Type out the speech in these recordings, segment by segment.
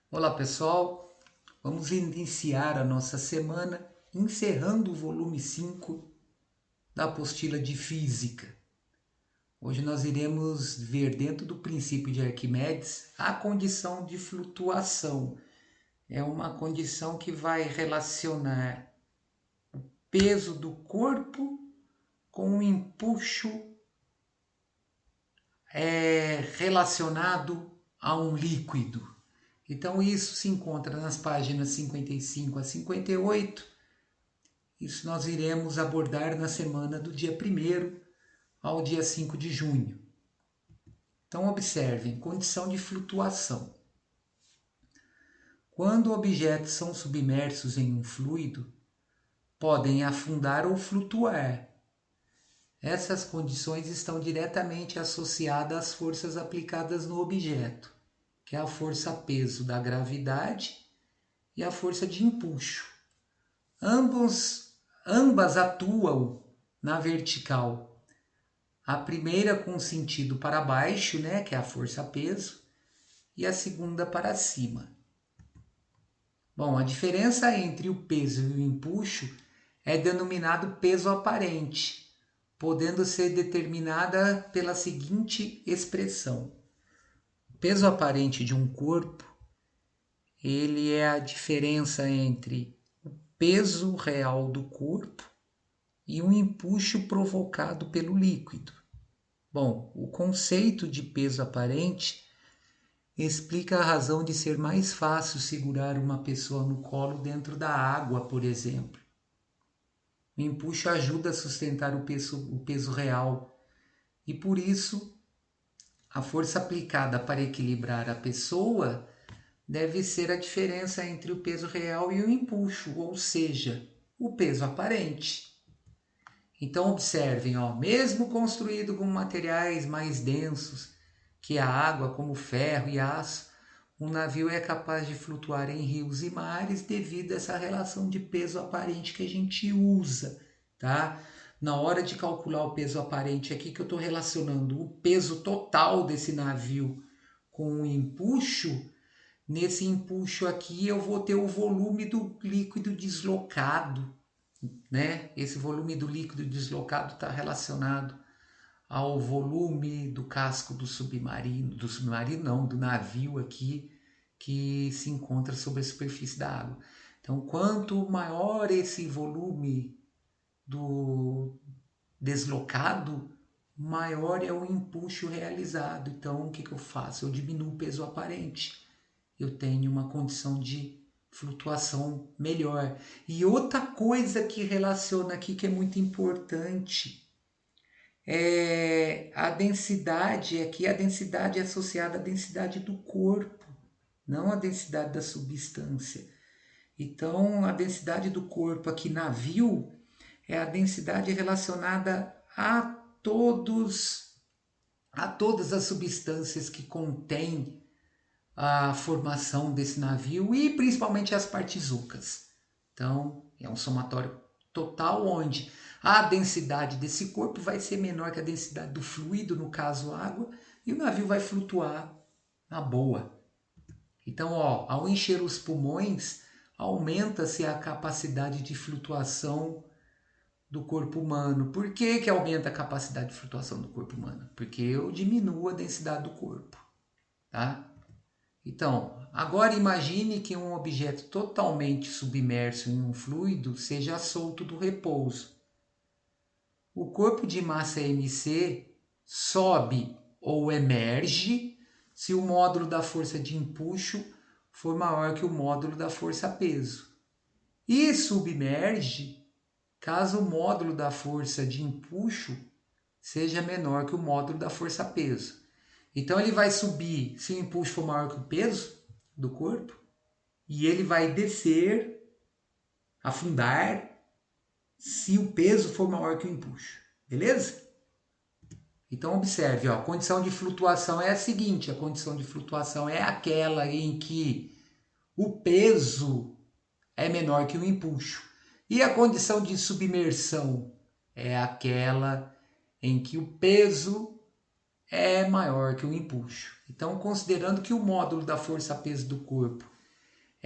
Olá pessoal, vamos iniciar a nossa semana encerrando o volume 5 da apostila de Física. Hoje nós iremos ver dentro do princípio de Arquimedes a condição de flutuação. É uma condição que vai relacionar peso do corpo com o empuxo relacionado a um líquido. Então isso se encontra nas páginas 55 a 58. Isso nós iremos abordar na semana do dia 1º ao dia 5 de junho. Então observem, condição de flutuação. Quando objetos são submersos em um fluido, podem afundar ou flutuar. Essas condições estão diretamente associadas às forças aplicadas no objeto, que é a força-peso da gravidade e a força de empuxo. Ambas atuam na vertical. A primeira com sentido para baixo, né, que é a força-peso, e a segunda para cima. Bom, a diferença entre o peso e o empuxo é denominado peso aparente, podendo ser determinada pela seguinte expressão. O peso aparente de um corpo, ele é a diferença entre o peso real do corpo e um empuxo provocado pelo líquido. Bom, o conceito de peso aparente explica a razão de ser mais fácil segurar uma pessoa no colo dentro da água, por exemplo. O empuxo ajuda a sustentar o peso real e, por isso, a força aplicada para equilibrar a pessoa deve ser a diferença entre o peso real e o empuxo, ou seja, o peso aparente. Então observem, mesmo construído com materiais mais densos que a água, como ferro e aço, um navio é capaz de flutuar em rios e mares devido a essa relação de peso aparente que a gente usa, tá? Na hora de calcular o peso aparente aqui, que eu estou relacionando o peso total desse navio com o empuxo, nesse empuxo aqui eu vou ter o volume do líquido deslocado, né? Esse volume do líquido deslocado está relacionado ao volume do casco do submarino não, do navio aqui que se encontra sobre a superfície da água. Então, quanto maior esse volume do deslocado, maior é o empuxo realizado. Então, o que eu faço? Eu diminuo o peso aparente. Eu tenho uma condição de flutuação melhor. E outra coisa que relaciona aqui que é muito importante é a densidade. Aqui a densidade é associada à densidade do corpo, não à densidade da substância. Então, a densidade do corpo aqui navio é a densidade relacionada a todas as substâncias que contêm a formação desse navio e principalmente as partes ocas. Então, é um somatório total onde a densidade desse corpo vai ser menor que a densidade do fluido, no caso água, e o navio vai flutuar na boa. Então, ao encher os pulmões, aumenta-se a capacidade de flutuação do corpo humano. Por que aumenta a capacidade de flutuação do corpo humano? Porque eu diminuo a densidade do corpo, tá? Então, agora imagine que um objeto totalmente submerso em um fluido seja solto do repouso. O corpo de massa mc sobe ou emerge se o módulo da força de empuxo for maior que o módulo da força-peso. E submerge caso o módulo da força de empuxo seja menor que o módulo da força-peso. Então ele vai subir se o empuxo for maior que o peso do corpo e ele vai descer, afundar, se o peso for maior que o empuxo. Beleza? Então observe, a condição de flutuação é a seguinte, a condição de flutuação é aquela em que o peso é menor que o empuxo. E a condição de submersão é aquela em que o peso é maior que o empuxo. Então, considerando que o módulo da força-peso do corpo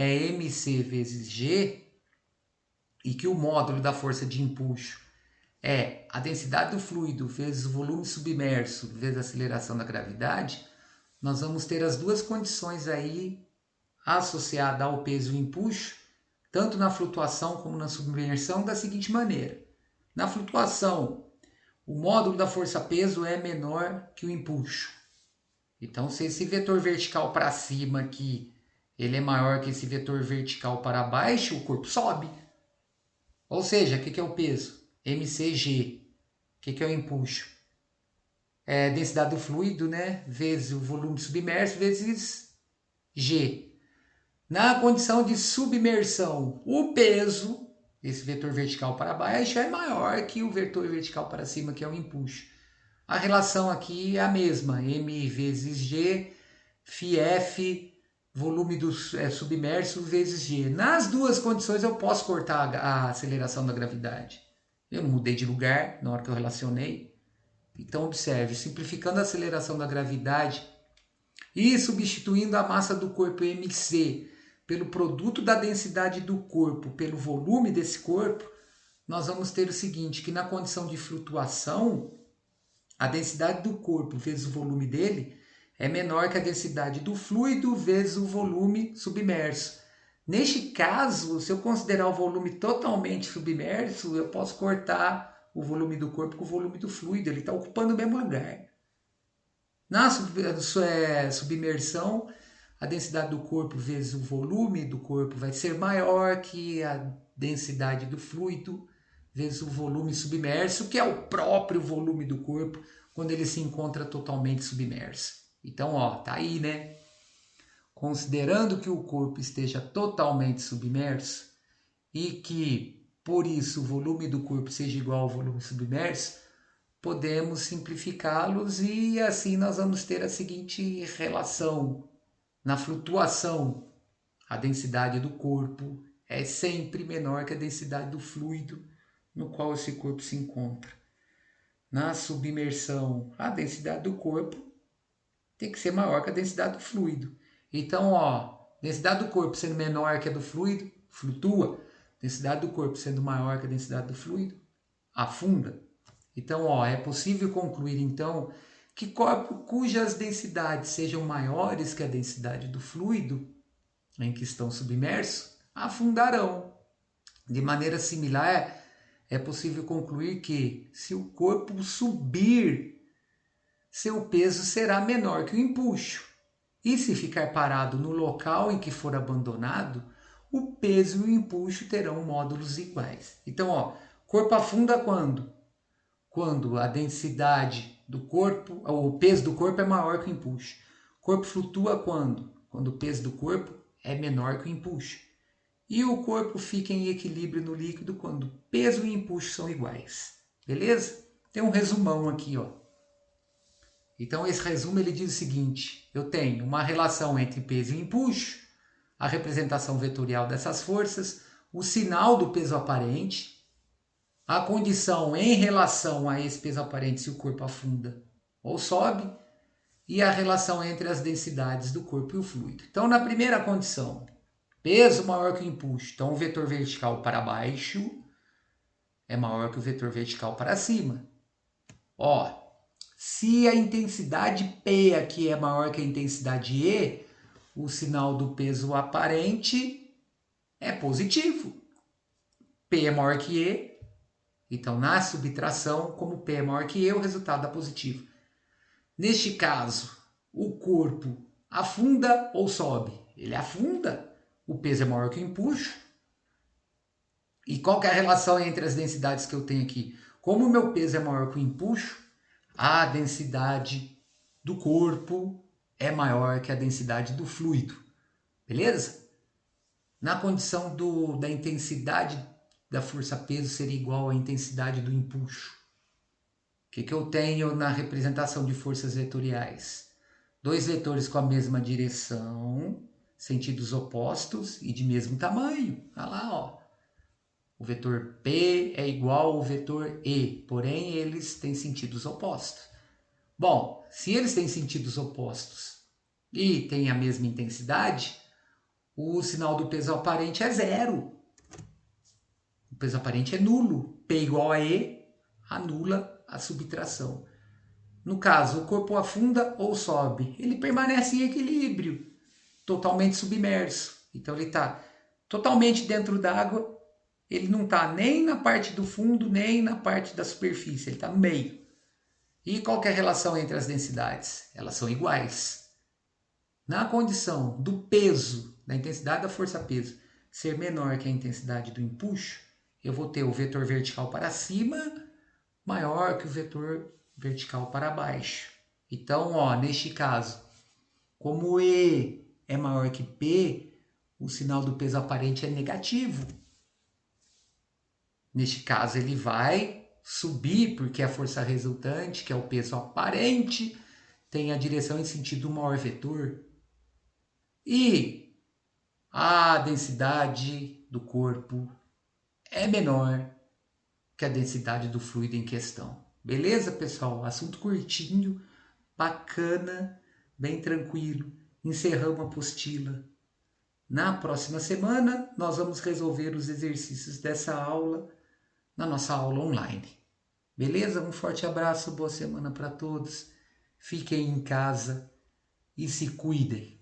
é mc vezes g, e que o módulo da força de empuxo é a densidade do fluido vezes o volume submerso vezes a aceleração da gravidade, nós vamos ter as duas condições aí associadas ao peso e empuxo, tanto na flutuação como na submersão, da seguinte maneira. Na flutuação, o módulo da força-peso é menor que o empuxo. Então, se esse vetor vertical para cima aqui, ele é maior que esse vetor vertical para baixo, o corpo sobe. Ou seja, o que é o peso? mcg. O que é o empuxo? É a densidade do fluido, né? Vezes o volume submerso, vezes g. Na condição de submersão, o peso, esse vetor vertical para baixo, é maior que o vetor vertical para cima, que é o empuxo. A relação aqui é a mesma, m vezes g, φf, volume do submerso vezes g. Nas duas condições eu posso cortar a aceleração da gravidade. Eu não mudei de lugar na hora que eu relacionei. Então observe, simplificando a aceleração da gravidade e substituindo a massa do corpo mc pelo produto da densidade do corpo pelo volume desse corpo, nós vamos ter o seguinte, que na condição de flutuação, a densidade do corpo vezes o volume dele é menor que a densidade do fluido vezes o volume submerso. Neste caso, se eu considerar o volume totalmente submerso, eu posso cortar o volume do corpo com o volume do fluido, ele está ocupando o mesmo lugar. Na submersão, a densidade do corpo vezes o volume do corpo vai ser maior que a densidade do fluido vezes o volume submerso, que é o próprio volume do corpo quando ele se encontra totalmente submerso. Então, ó, tá aí, né? Considerando que o corpo esteja totalmente submerso e que, por isso, o volume do corpo seja igual ao volume submerso, podemos simplificá-los e assim nós vamos ter a seguinte relação. Na flutuação, a densidade do corpo é sempre menor que a densidade do fluido no qual esse corpo se encontra. Na submersão, a densidade do corpo tem que ser maior que a densidade do fluido. Então, ó, densidade do corpo sendo menor que a do fluido, flutua. Densidade do corpo sendo maior que a densidade do fluido, afunda. Então, ó, é possível concluir, então, que corpos cujas densidades sejam maiores que a densidade do fluido em que estão submersos, afundarão. De maneira similar, é possível concluir que, se o corpo subir, seu peso será menor que o empuxo. E se ficar parado no local em que for abandonado, o peso e o empuxo terão módulos iguais. Então, ó, corpo afunda quando? Quando a densidade do corpo, o peso do corpo é maior que o empuxo. Corpo flutua quando? Quando o peso do corpo é menor que o empuxo. E o corpo fica em equilíbrio no líquido quando peso e empuxo são iguais. Beleza? Tem um resumão aqui, ó. Então esse resumo ele diz o seguinte: eu tenho uma relação entre peso e empuxo, a representação vetorial dessas forças, o sinal do peso aparente, a condição em relação a esse peso aparente se o corpo afunda ou sobe, e a relação entre as densidades do corpo e o fluido. Então, na primeira condição, peso maior que o empuxo, então o vetor vertical para baixo é maior que o vetor vertical para cima. Ó, se a intensidade P aqui é maior que a intensidade E, o sinal do peso aparente é positivo. P é maior que E, então na subtração, como P é maior que E, o resultado dá positivo. Neste caso, o corpo afunda ou sobe? Ele afunda, o peso é maior que o empuxo. E qual que é a relação entre as densidades que eu tenho aqui? Como o meu peso é maior que o empuxo, a densidade do corpo é maior que a densidade do fluido. Beleza? Na condição da intensidade da força-peso ser igual à intensidade do empuxo. O que eu tenho na representação de forças vetoriais? Dois vetores com a mesma direção, sentidos opostos e de mesmo tamanho. Olha lá, ó. O vetor P é igual ao vetor E, porém eles têm sentidos opostos. Bom, se eles têm sentidos opostos e têm a mesma intensidade, o sinal do peso aparente é zero. O peso aparente é nulo. P igual a E anula a subtração. No caso, o corpo afunda ou sobe? Ele permanece em equilíbrio, totalmente submerso. Então ele está totalmente dentro d'água, ele não está nem na parte do fundo, nem na parte da superfície, ele está no meio. E qual que é a relação entre as densidades? Elas são iguais. Na condição do peso, da intensidade da força-peso, ser menor que a intensidade do empuxo, eu vou ter o vetor vertical para cima maior que o vetor vertical para baixo. Então, ó, neste caso, como E é maior que P, o sinal do peso aparente é negativo. Neste caso, ele vai subir, porque a força resultante, que é o peso aparente, tem a direção em sentido maior vetor. E a densidade do corpo é menor que a densidade do fluido em questão. Beleza, pessoal? Assunto curtinho, bacana, bem tranquilo. Encerramos a apostila. Na próxima semana, nós vamos resolver os exercícios dessa aula na nossa aula online. Beleza? Um forte abraço, boa semana para todos. Fiquem em casa e se cuidem.